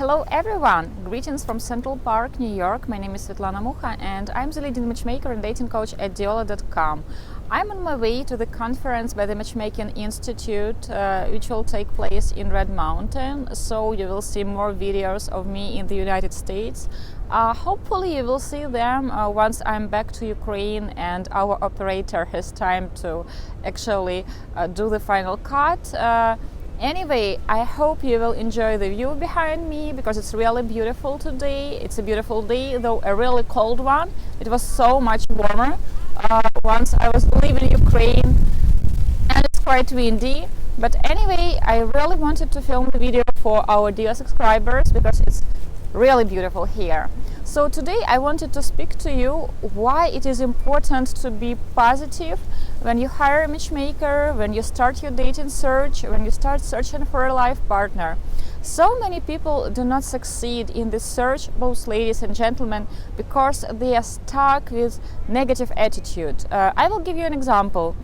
Hello everyone! Greetings from Central Park, New York. My name is Svetlana Mukha and I'm the leading matchmaker and dating coach at Diolli.com. I'm on my way to the conference by the Matchmaking Institute, which will take place in Red Mountain, so you will see more videos of me in the United States. Hopefully you will see them once I'm back to Ukraine and our operator has time to actually do the final cut. Anyway, I hope you will enjoy the view behind me because it's really beautiful today. It's a beautiful day, though a really cold one. It was so much warmer once I was leaving Ukraine, and it's quite windy. But anyway, I really wanted to film the video for our dear subscribers because it's really beautiful here. So today I wanted to speak to you why it is important to be positive when you hire a matchmaker, when you start your dating search, when you start searching for a life partner. So many people do not succeed in this search, both ladies and gentlemen, because they are stuck with negative attitude. I will give you an example.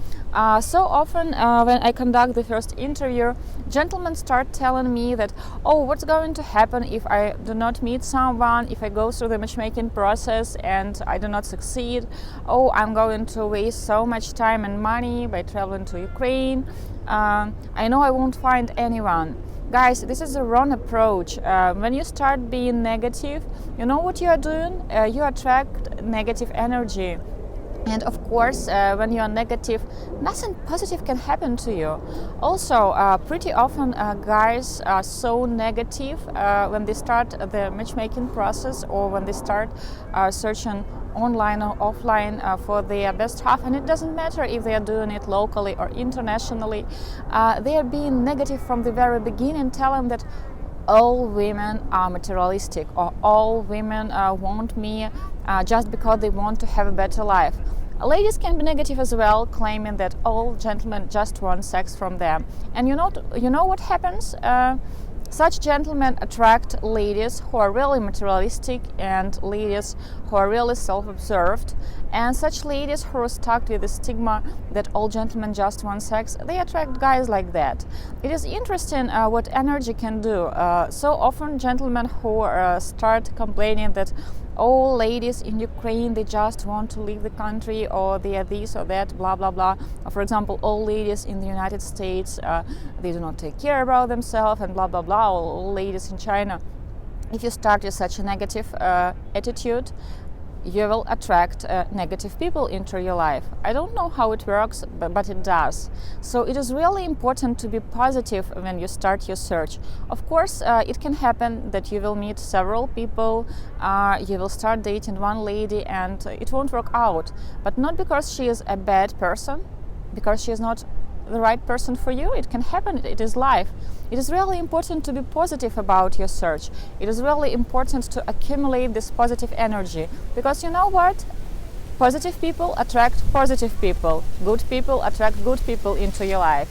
So often when I conduct the first interview, gentlemen start telling me that, oh, what's going to happen if I do not meet someone, if I go through the matchmaking process and I do not succeed? Oh, I'm going to waste so much time and money by traveling to Ukraine. I know I won't find anyone. Guys, this is the wrong approach. When you start being negative, you know what you are doing? You attract negative energy. And of course, when you are negative, nothing positive can happen to you. Also, pretty often guys are so negative when they start the matchmaking process or when they start searching online or offline for their best half, and it doesn't matter if they are doing it locally or internationally. They are being negative from the very beginning, telling that all women are materialistic or all women want me just because they want to have a better life. Ladies can be negative as well, claiming that all gentlemen just want sex from them. And you know what happens? Such gentlemen attract ladies who are really materialistic and ladies who are really self-absorbed. And such ladies who are stuck with the stigma that all gentlemen just want sex, they attract guys like that. It is interesting what energy can do. So often gentlemen who start complaining that all ladies in Ukraine, they just want to leave the country, or they are this or that, blah, blah, blah. For example, all ladies in the United States, they do not take care about themselves, and blah, blah, blah. All ladies in China. If you start with such a negative attitude, you will attract negative people into your life. I don't know how it works, but it does. So it is really important to be positive when you start your search. Of course, it can happen that you will meet several people, you will start dating one lady and it won't work out. But not because she is a bad person, because she is not the right person for you. It can happen. It is life. It is really important to be positive about your search. It is really important to accumulate this positive energy, because you know what? Positive people attract positive people. Good people attract good people into your life.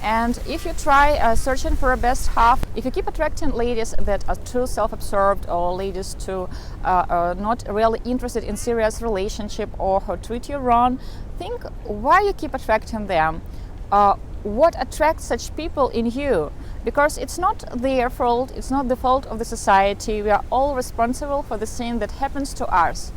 And if you try searching for a best half, if you keep attracting ladies that are too self-absorbed or ladies too not really interested in serious relationship or who treat you wrong, think why you keep attracting them. What attracts such people in you? Because it's not their fault, it's not the fault of the society. We are all responsible for the thing that happens to us.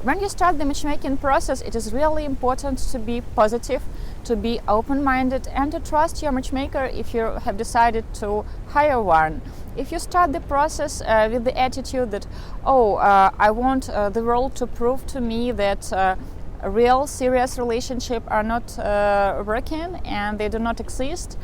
When you start the matchmaking process, it is really important to be positive, to be open-minded, and to trust your matchmaker if you have decided to hire one. If you start the process with the attitude that, oh, I want the world to prove to me that real serious relationships are not working and they do not exist,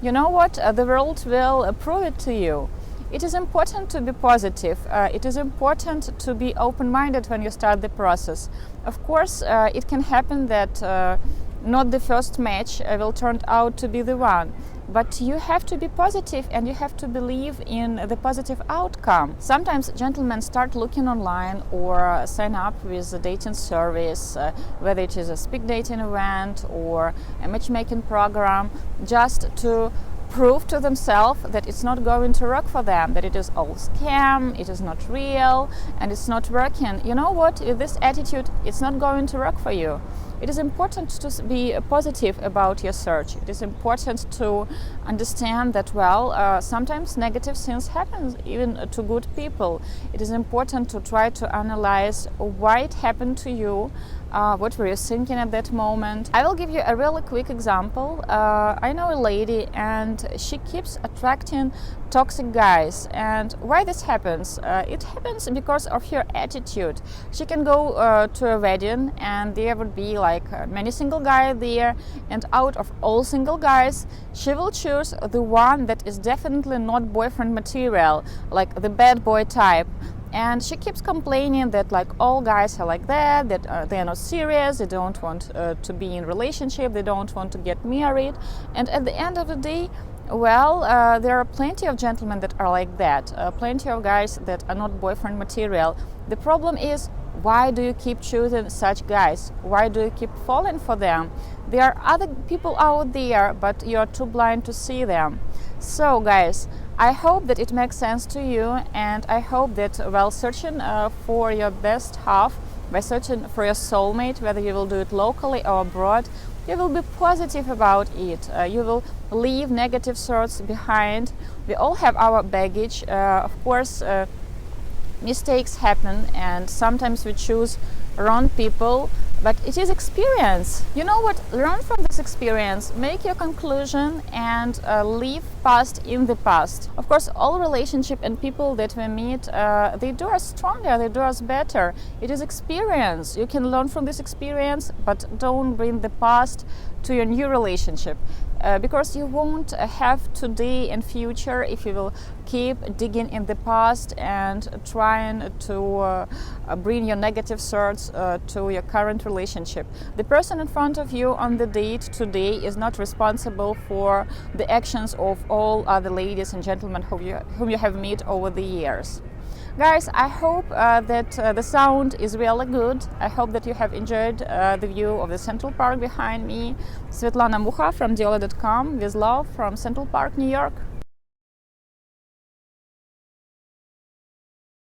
you know what? The world will prove it to you. It is important to be positive. It is important to be open-minded when you start the process. Of course, it can happen that not the first match will turn out to be the one. But you have to be positive and you have to believe in the positive outcome. Sometimes gentlemen start looking online or sign up with a dating service, whether it is a speed dating event or a matchmaking program, just to prove to themselves that it's not going to work for them, that it is all scam, it is not real, and it's not working. You know what? With this attitude, it's not going to work for you. It is important to be positive about your search. It is important to understand that, well, sometimes negative things happen even to good people. It is important to try to analyze why it happened to you. What were you thinking at that moment? I will give you a really quick example. I know a lady and she keeps attracting toxic guys. And why this happens? It happens because of her attitude. She can go to a wedding and there would be like many single guys there, and out of all single guys she will choose the one that is definitely not boyfriend material, like the bad boy type. And she keeps complaining that like all guys are like that they are not serious, they don't want to be in relationship, they don't want to get married. And at the end of the day, well, there are plenty of gentlemen that are like that, plenty of guys that are not boyfriend material. The problem is, why do you keep choosing such guys? Why do you keep falling for them? There are other people out there, but you are too blind to see them. So guys, I hope that it makes sense to you, and I hope that while searching for your best half, by searching for your soulmate, whether you will do it locally or abroad, you will be positive about it. You will leave negative thoughts behind. We all have our baggage. Of course, mistakes happen, and sometimes we choose wrong people, but it is experience. You know what? Learn from this experience, make your conclusion, and leave past in the past. Of course, all relationship and people that we meet, they do us stronger, they do us better. It is experience. You can learn from this experience, but don't bring the past to your new relationship. Because you won't have today and future if you will keep digging in the past and trying to bring your negative thoughts to your current relationship. The person in front of you on the date today is not responsible for the actions of all other ladies and gentlemen whom you have met over the years. Guys, I hope that the sound is really good. I hope that you have enjoyed the view of the Central Park behind me. Svetlana Mukha from Diolli.com, with love from Central Park, New York.